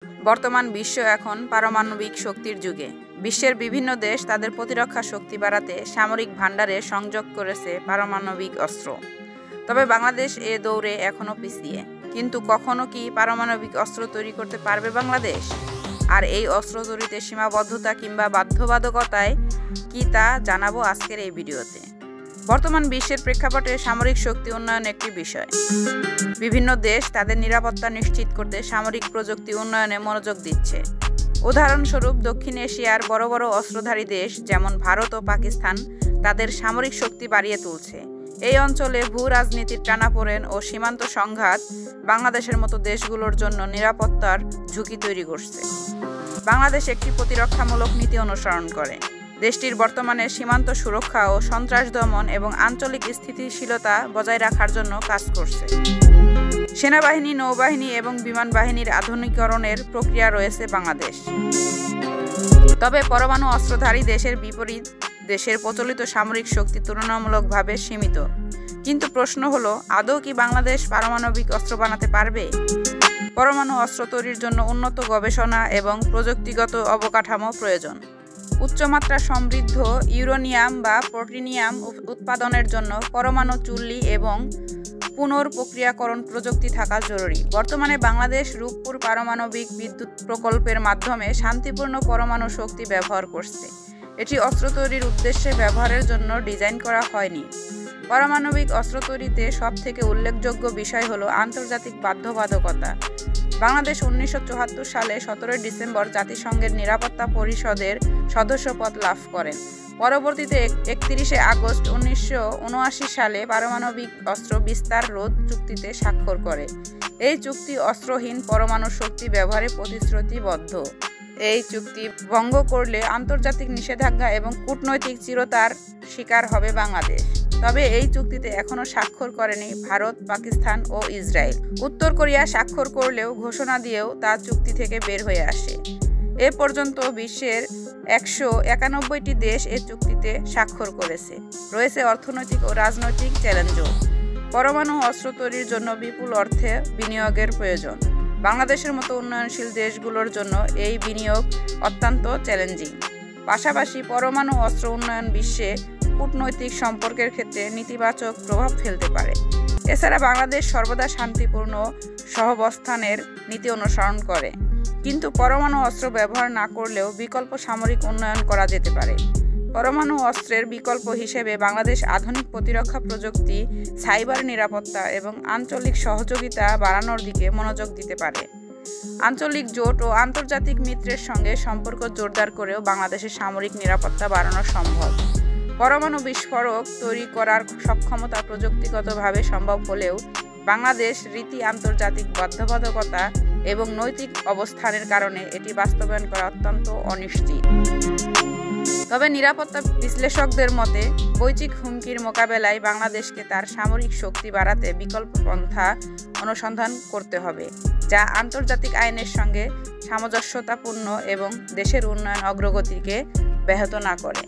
বর্তমান বিশ্ব এখন পারমাণবিক শক্তির যুগে। বিশ্বের বিভিন্ন দেশ তাদের প্রতিরক্ষা শক্তি বাড়াতে সামরিক ভান্ডারে সংযোগ করেছে পারমাণবিক অস্ত্র। তবে বাংলাদেশ এ দৌড়ে এখনও পিছিয়ে। কিন্তু কখনো কি পারমাণবিক অস্ত্র তৈরি করতে পারবে বাংলাদেশ? আর এই অস্ত্র তৈরিতে সীমাবদ্ধতা কিংবা বাধ্যবাধকতায় কি তা জানাবো আজকের এই ভিডিওতে। বর্তমান বিশ্বের প্রেক্ষাপটে সামরিক শক্তি উন্নয়ন একটি বিষয়। বিভিন্ন দেশ তাদের নিরাপত্তা নিশ্চিত করতে সামরিক প্রযুক্তি উন্নয়নে মনোযোগ দিচ্ছে। উদাহরণস্বরূপ দক্ষিণ এশিয়ার বড় বড় অস্ত্রধারী দেশ যেমন ভারত ও পাকিস্তান তাদের সামরিক শক্তি বাড়িয়ে তুলছে। এই অঞ্চলে ভূ রাজনীতির টানাপোড়েন ও সীমান্ত সংঘাত বাংলাদেশের মতো দেশগুলোর জন্য নিরাপত্তার ঝুঁকি তৈরি করছে। বাংলাদেশ একটি প্রতিরক্ষামূলক নীতি অনুসরণ করে। দেশটির বর্তমানে সীমান্ত সুরক্ষা ও সন্ত্রাস দমন এবং আঞ্চলিক স্থিতিশীলতা বজায় রাখার জন্য কাজ করছে। সেনাবাহিনী, নৌবাহিনী এবং বিমান বাহিনীর আধুনিকীকরণের প্রক্রিয়া রয়েছে বাংলাদেশ। তবে পরমাণু অস্ত্রধারী দেশের বিপরীত দেশের প্রচলিত সামরিক শক্তি তুলনামূলকভাবে সীমিত। কিন্তু প্রশ্ন হলো, আদৌ কি বাংলাদেশ পারমাণবিক অস্ত্র বানাতে পারবে? পরমাণু অস্ত্র তৈরির জন্য উন্নত গবেষণা এবং প্রযুক্তিগত অবকাঠামো প্রয়োজন। উচ্চমাত্রা সমৃদ্ধ ইউরেনিয়াম বা প্লুটোনিয়াম উৎপাদনের জন্য পরমাণু চুল্লি এবং পুনর্প্রক্রিয়াকরণ প্রযুক্তি থাকা জরুরি। বর্তমানে বাংলাদেশ রূপপুর পারমাণবিক বিদ্যুৎ প্রকল্পের মাধ্যমে শান্তিপূর্ণ পরমাণু শক্তি ব্যবহার করছে। এটি অস্ত্র তৈরির উদ্দেশ্যে ব্যবহারের জন্য ডিজাইন করা হয়নি। পারমাণবিক অস্ত্র তৈরিতে সবথেকে উল্লেখযোগ্য বিষয় হলো আন্তর্জাতিক বাধ্যবাধকতা। বাংলাদেশ 1974 সালে 17 ডিসেম্বর জাতিসংঘের নিরাপত্তা পরিষদের সদস্যপদ লাভ করেন। পরবর্তীতে 31 আগস্ট 1979 সালে পারমাণবিক অস্ত্র বিস্তার রোধ চুক্তিতে স্বাক্ষর করে। এই চুক্তি অস্ত্রহীন পরমাণু শক্তি ব্যবহারে প্রতিশ্রুতিবদ্ধ। এই চুক্তি ভঙ্গ করলে আন্তর্জাতিক নিষেধাজ্ঞা এবং কূটনৈতিক চিরতার শিকার হবে বাংলাদেশ। তবে এই চুক্তিতে এখনও স্বাক্ষর করেনি ভারত, পাকিস্তান ও ইসরায়েল। উত্তর কোরিয়া স্বাক্ষর করলেও ঘোষণা দিয়েও তা চুক্তি থেকে বের হয়ে আসে। এ পর্যন্ত বিশ্বের 191টি দেশ এ চুক্তিতে স্বাক্ষর করেছে। রয়েছে অর্থনৈতিক ও রাজনৈতিক চ্যালেঞ্জও। পরমাণু অস্ত্র তৈরির জন্য বিপুল অর্থে বিনিয়োগের প্রয়োজন। বাংলাদেশের মতো উন্নয়নশীল দেশগুলোর জন্য এই বিনিয়োগ অত্যন্ত চ্যালেঞ্জিং। পাশাপাশি পরমাণু অস্ত্র উন্নয়ন বিশ্বে কূটনৈতিক সম্পর্কের ক্ষেত্রে নেতিবাচক প্রভাব ফেলতে পারে। এছাড়া বাংলাদেশ সর্বদা শান্তিপূর্ণ সহাবস্থানের নীতি অনুসরণ করে। কিন্তু পরমাণু অস্ত্র ব্যবহার না করলেও বিকল্প সামরিক উন্নয়ন করা যেতে পারে। পরমাণু অস্ত্রের বিকল্প হিসেবে বাংলাদেশ আধুনিক প্রতিরক্ষা প্রযুক্তি, সাইবার নিরাপত্তা এবং আঞ্চলিক সহযোগিতা বাড়ানোর দিকে মনোযোগ দিতে পারে। আঞ্চলিক জোট ও আন্তর্জাতিক মিত্রের সঙ্গে সম্পর্ক জোরদার করেও বাংলাদেশের সামরিক নিরাপত্তা বাড়ানো সম্ভব। পরমাণু বিস্ফোরক তৈরি করার সক্ষমতা প্রযুক্তিগতভাবে সম্ভব হলেও বাংলাদেশ রীতি, আন্তর্জাতিক বাধ্যবাধকতা এবং নৈতিক অবস্থানের কারণে এটি বাস্তবায়ন করা অত্যন্ত অনিশ্চিত। তবে নিরাপত্তা বিশ্লেষকদের মতে বৈশ্বিক হুমকির মোকাবেলায় বাংলাদেশকে তার সামরিক শক্তি বাড়াতে বিকল্প পন্থা অনুসন্ধান করতে হবে, যা আন্তর্জাতিক আইনের সঙ্গে সামঞ্জস্যতাপূর্ণ এবং দেশের উন্নয়ন অগ্রগতিকে ব্যাহত না করে।